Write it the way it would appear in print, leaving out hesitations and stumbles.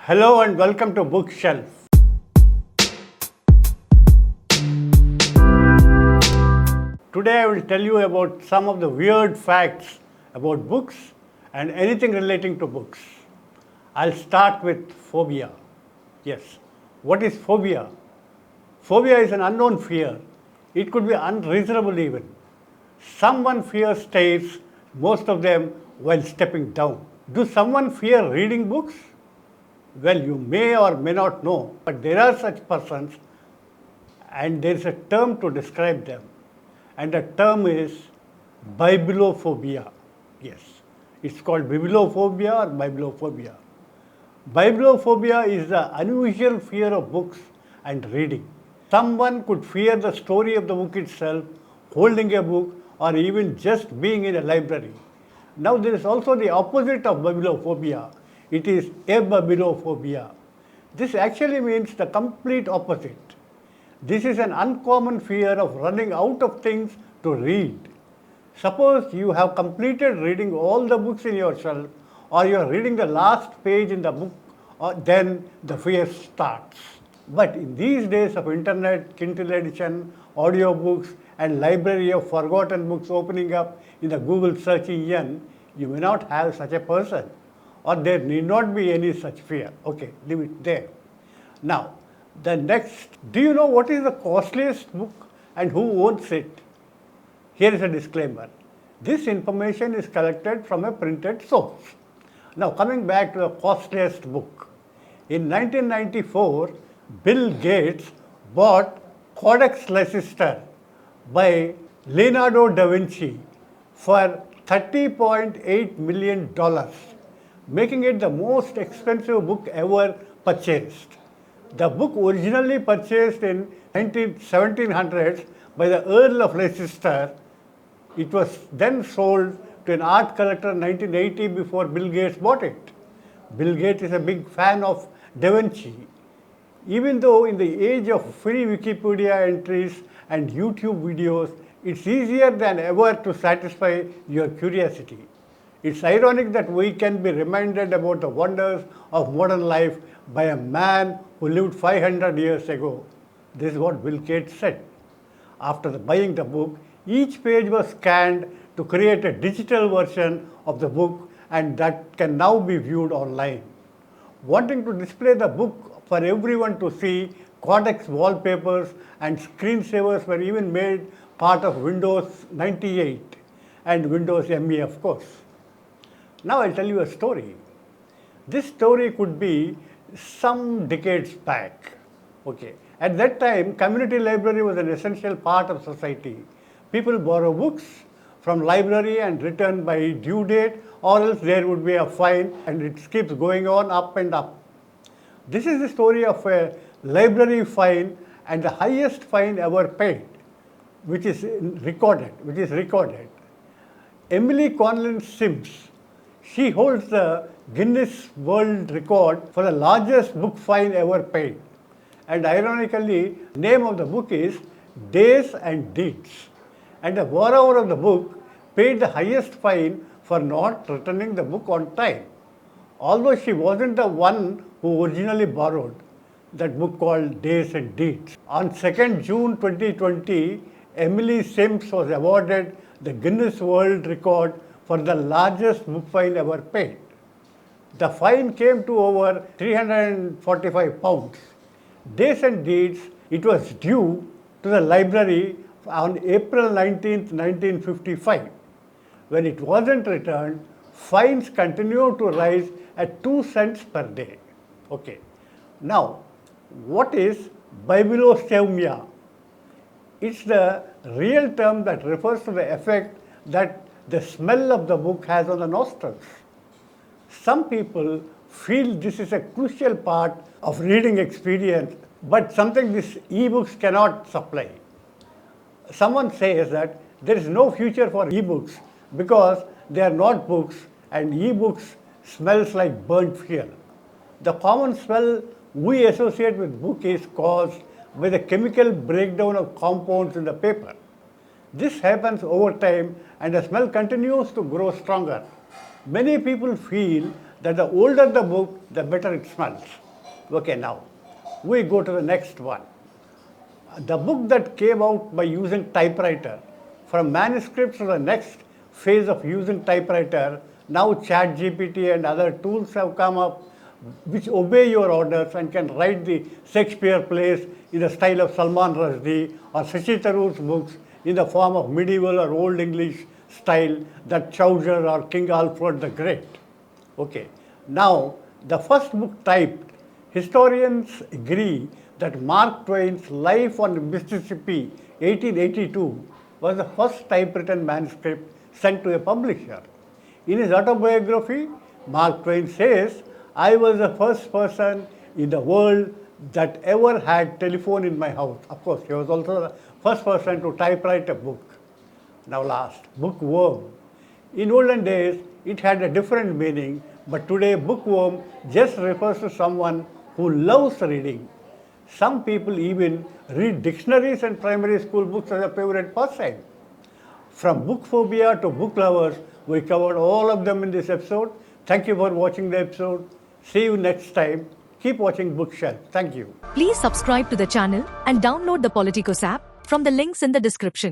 Hello and welcome to Bookshelf. Today I will tell you about some of the weird facts about books and anything relating to books. I'll start with phobia. Yes, what is phobia? Phobia is an unknown fear. It could be unreasonable even. Someone fears stairs, most of them while stepping down. Do someone fear reading books? Well, you may or may not know, but there are such persons and there is a term to describe them. And the term is bibliophobia. Yes, it's called bibliophobia or bibliophobia. Bibliophobia is the unusual fear of books and reading. Someone could fear the story of the book itself, holding a book, or even just being in a library. Now, there is also the opposite of bibliophobia. It is abibliophobia. This actually means the complete opposite. This is an uncommon fear of running out of things to read. Suppose you have completed reading all the books in your shelf, or you are reading the last page in the book, then the fear starts. But in these days of internet, Kindle edition, audiobooks, and library of forgotten books opening up in the Google search engine, you may not have such a person, or there need not be any such fear. Okay, leave it there. Now, the next, do you know what is the costliest book and who owns it? Here is a disclaimer. This information is collected from a printed source. Now, coming back to the costliest book. In 1994, Bill Gates bought Codex Leicester by Leonardo da Vinci for $30.8 million, making it the most expensive book ever purchased. The book originally purchased in 1700s by the Earl of Leicester. It was then sold to an art collector in 1980 before Bill Gates bought it. Bill Gates is a big fan of Da Vinci. Even though in the age of free Wikipedia entries and YouTube videos, it's easier than ever to satisfy your curiosity. It's ironic that we can be reminded about the wonders of modern life by a man who lived 500 years ago. This is what Bill Gates said. After buying the book, each page was scanned to create a digital version of the book, and that can now be viewed online. Wanting to display the book for everyone to see, codex wallpapers and screensavers were even made part of Windows 98 and Windows ME, of course. Now I'll tell you a story. This story could be some decades back. Okay. At that time, community library was an essential part of society. People borrow books from library and return by due date, or else there would be a fine, and it keeps going on up and up. This is the story of a library fine and the highest fine ever paid, which is recorded. Emily Conlon Sims, she holds the Guinness World Record for the largest book fine ever paid. And ironically, the name of the book is Days and Deeds. And the borrower of the book paid the highest fine for not returning the book on time. Although she wasn't the one who originally borrowed that book called Days and Deeds. On 2nd June 2020, Emily Sims was awarded the Guinness World Record for the largest book fine ever paid. The fine came to over £345. Days and Deeds, it was due to the library on April 19, 1955. When it wasn't returned, fines continued to rise at 2 cents per day. Okay. Now, what is bibliosmia? It's the real term that refers to the effect that the smell of the book has on the nostrils. Some people feel this is a crucial part of reading experience, but something these e-books cannot supply. Someone says that there is no future for e-books because they are not books and e-books smells like burnt fuel. The common smell we associate with book is caused by the chemical breakdown of compounds in the paper. This happens over time and the smell continues to grow stronger. Many people feel that the older the book, the better it smells. Okay, now we go to the next one. The book that came out by using typewriter, from manuscripts to the next phase of using typewriter, now ChatGPT and other tools have come up which obey your orders and can write the Shakespeare plays in the style of Salman Rushdie or Shashi Tharoor's books in the form of medieval or Old English style that Chaucer or King Alfred the Great. Okay. Now, the first book typed, historians agree that Mark Twain's Life on Mississippi, 1882, was the first typewritten manuscript sent to a publisher. In his autobiography, Mark Twain says, "I was the first person in the world that ever had telephone in my house." Of course, he was also the first person to typewrite a book. Now last, bookworm. In olden days, it had a different meaning, but today bookworm just refers to someone who loves reading. Some people even read dictionaries and primary school books as a favorite pastime. From book phobia to book lovers, we covered all of them in this episode. Thank you for watching the episode. See you next time. Keep watching Bookshelf. Thank you. Please subscribe to the channel and download the Politikos app from the links in the description.